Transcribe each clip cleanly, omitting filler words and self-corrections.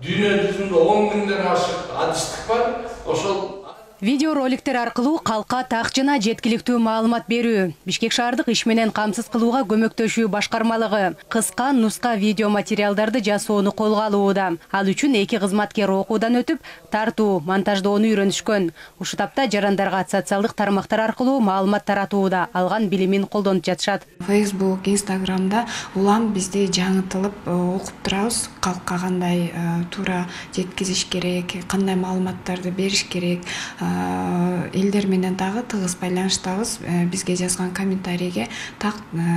Dünya жүзүндө 10 миңден ашык адистик бар. Ошол Видео роликтер аркылуу калка так жана жеткиликтүү маалымат берүү, Бишкек шаардык иш менен камсыз кылууга көмөктөшүү башкармалыгы кыска нуска видео материалдарды жасоону колго алууда. Ал үчүн 2 кызматкер окуудан өтүп, тартуу, монтаждоону үйрөнүшкөн. Ушул тапта жарандарга социалдык тармактар аркылуу маалымат таратууда алган билимин колдонуп жатышат. Facebook, Instagramда улам бизди жаңытылып окуп турабыз. Калкка кандай туура жеткизиш керек, кандай маалыматтарды бериш керек. Элдер менен дагы тыгыз байланыштабыз. Бизге жазган комментарийге так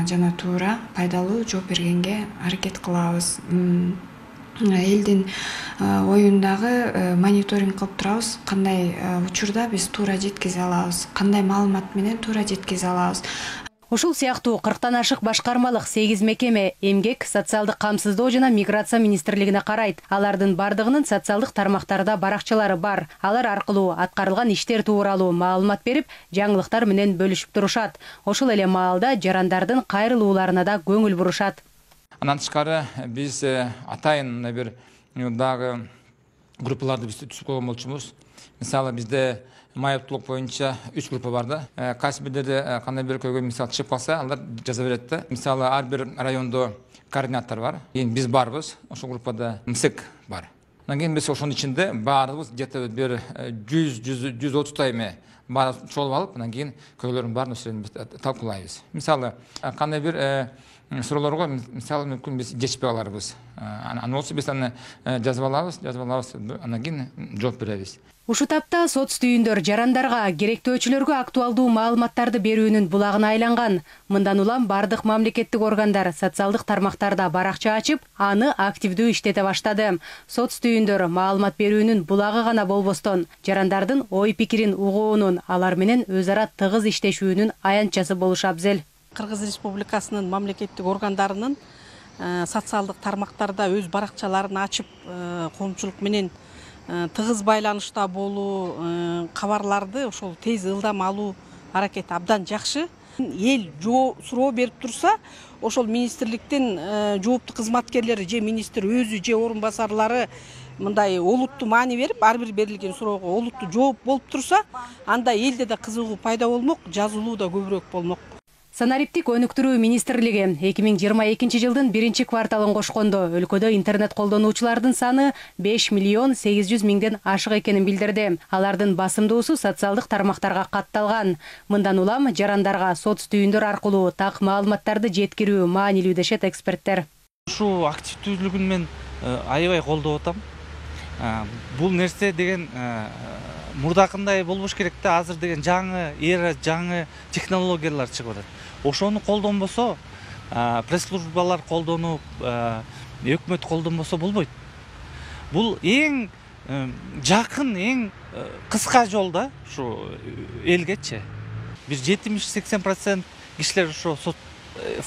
жана туура пайдалуу жооп бергенге аракет кылабыз. Элдин оюндагы мониторинг кылып турабыз. Кандай учурда биз туура жеткизе алабыз, кандай маалымат менен туура жеткизе алабыз. Ушул сыяктуу 40тан ашык башкармалык 8 мекеме эмгек, социалдык камсыздоо жана миграция министрлигине карайт. Алардын бардыгынын социалдык тармактарда баракчалары бар. Алар аркылуу аткарылган иштер тууралуу маалымат берип, жаңылыктар менен бөлүшүп турушат. Ошол эле маалда жарандардын кайрылууларына да көңүл бурушат. Андан тышкары биз атайын бир дагы группаларды биз түзүп койгон болчумуз. Мисалы бизде майыптуулук боюнча 3 группа бар да. Касибилерде кандай бир көйгөй мисалы чыгып калса, алар жаза берет да. Мисалы ар бир райондо координатор бар. Биз барбыз, ошол группада МСЭК бар. Андан кийин биз ошонун ичинде баарыбыз где-то бир 100-130 эме бар чогулуп алып, андан кийин көйгөйлөрдүн баарын талкуулайбыз. Мисалы кандай бир суроолорго мисалы мүмкүн биз жетишпей каларбыз. Аны болсо биз аны жазып алабыз, андан кийин жооп беребиз. Ушул тапта соц түйүндөр жарандарга керектөөчүлөргө актуалдуу маалыматтарды берүүнүн булагына айланган. Мындан улам бардык мамлекеттик органдар социалдык тармактарда баракча ачып, аны активдүү иштете баштады. Соц түйүндөр маалымат берүүнүн булагы гана болбостон, жарандардын ой пикирин угуунун, алар менен өз ара тыгыз иштешүүнүн аянтчасы болушу абзел. Кыргыз Республикасынын мамлекеттик органдарынын социалдык тармактарда өз баракчаларын ачып, коомчулук менен тыгыз байланышта болуу, кабарларды ошол тез ылдам алуу аракети абдан жакшы. Эл суроо берип турса, ошол министрликтин жооптуу кызматкерлери же министр өзү же орун басарлары мындай олуттуу маани берип, ар бир берилген суроого олуттуу жооп болуп турса, анда элде да кызыгуу пайда болмок, жазылуу да көбүрөөк болмок. Санариптик өнүктүрүү министрлиги 2022 жылдын 1 кварталын кошкондо өлкөдө интернет колдонуучулардын саны 5 миллион 800 миңден ашык экенин билдирди. Алардын басымдуусу социалдык тармактарга катталган. Мындан улам жарандарга соц түйүндөр аркылуу так маалыматтарды жеткирүү маанилүү дешет эксперттер. Ушул активдүүлүгүн мен аябай колдоп атам. Бул нерсе деген мурдакындай болбош керек да, азыр деген жаңы эра, жаңы технологиялар чыгып атат. Ошону колдонбосо, пресс-службалар колдонуп, өкмөт колдонбосо болбойт. Бул эң жакын, эң кыска жол да, ушу элгечи. Бир 70-80% кишилер ошо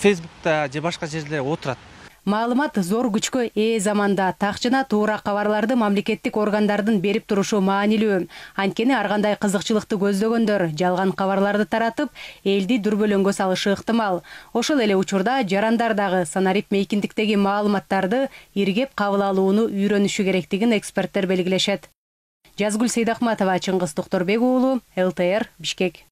Facebook'та же башка жерлерде отурат. Маалымат зор күчкө ээ заманда так жана туура кабарларды мамлекеттик органдардын берип турушу маанилүү. Анткени ар кандай кызыкчылыкты көздөгөндөр жалган кабарларды таратып, элди дүрбөлөңгө салышы ыктымал. Ошол эле учурда жарандар дагы санарип мейкиндиктеги маалыматтарды иргеп кабыл алууну үйрөнүшү керектигин эксперттер белгилешет. Жазгүл Сейдахматова, Чыңгыз Токторбек уулу, ЛТР, Бишкек.